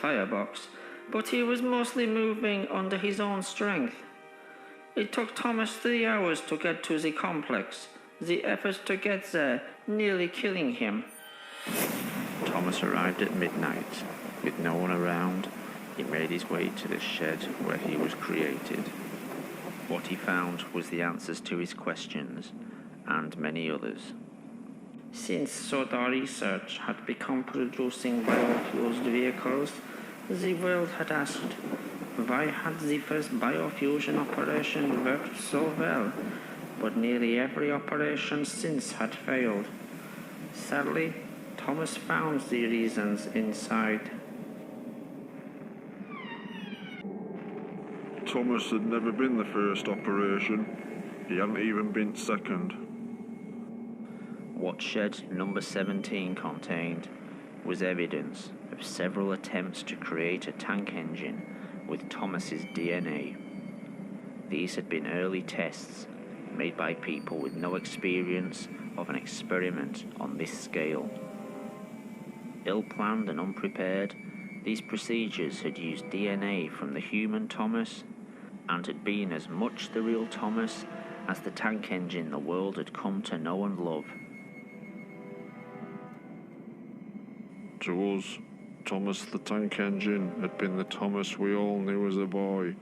firebox, but he was mostly moving under his own strength. It took Thomas 3 hours to get to the complex, the effort to get there nearly killing him. Thomas arrived at midnight. With no one around, he made his way to the shed where he was created. What he found was the answers to his questions, and many others. Since soda research had begun producing biofueled vehicles, the world had asked, why had the first biofusion operation worked so well, but nearly every operation since had failed? Sadly, Thomas found the reasons inside. Thomas had never been the first operation. He hadn't even been second. What shed number 17 contained was evidence of several attempts to create a tank engine with Thomas's DNA. These had been early tests made by people with no experience of an experiment on this scale. Ill-planned and unprepared, these procedures had used DNA from the human Thomas and had been as much the real Thomas as the tank engine the world had come to know and love. To us, Thomas the Tank Engine had been the Thomas we all knew as a boy.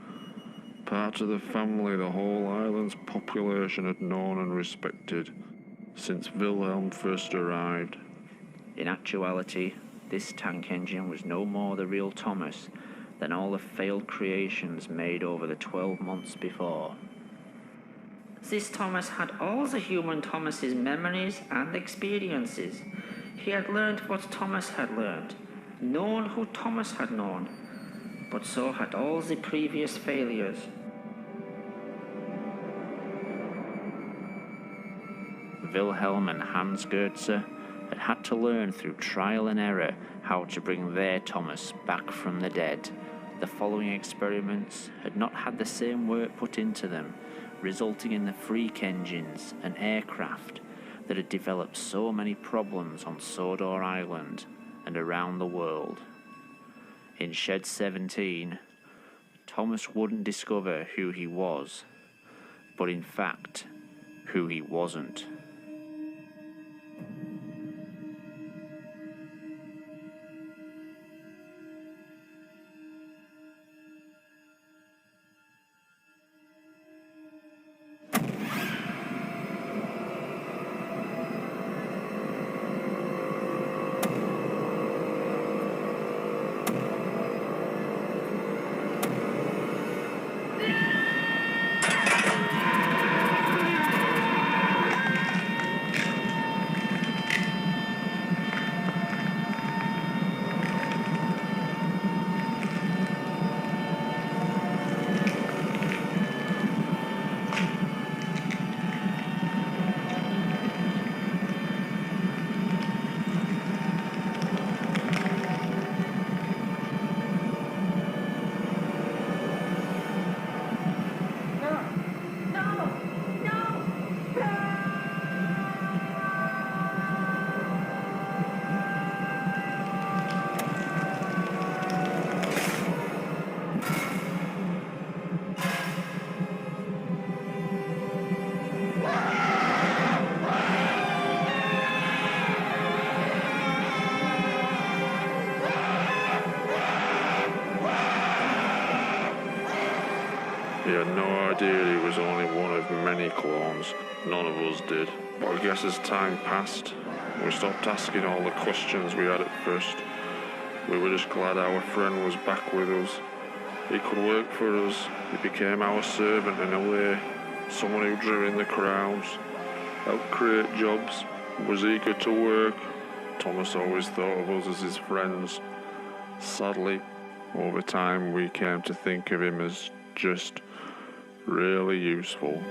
Part of the family the whole island's population had known and respected since Wilhelm first arrived. In actuality, this tank engine was no more the real Thomas than all the failed creations made over the 12 months before. This Thomas had all the human Thomas's memories and experiences. He had learned what Thomas had learned, known who Thomas had known, but so had all the previous failures. Wilhelm and Hans Goetze had had to learn through trial and error how to bring their Thomas back from the dead. The following experiments had not had the same work put into them, resulting in the freak engines and aircraft that had developed so many problems on Sodor Island and around the world. In Shed 17, Thomas wouldn't discover who he was, but in fact, who he wasn't. He had no idea he was only one of many clones. None of us did. But I guess as time passed, we stopped asking all the questions we had at first. We were just glad our friend was back with us. He could work for us. He became our servant in a way. Someone who drew in the crowds, helped create jobs, was eager to work. Thomas always thought of us as his friends. Sadly, over time we came to think of him as just really useful.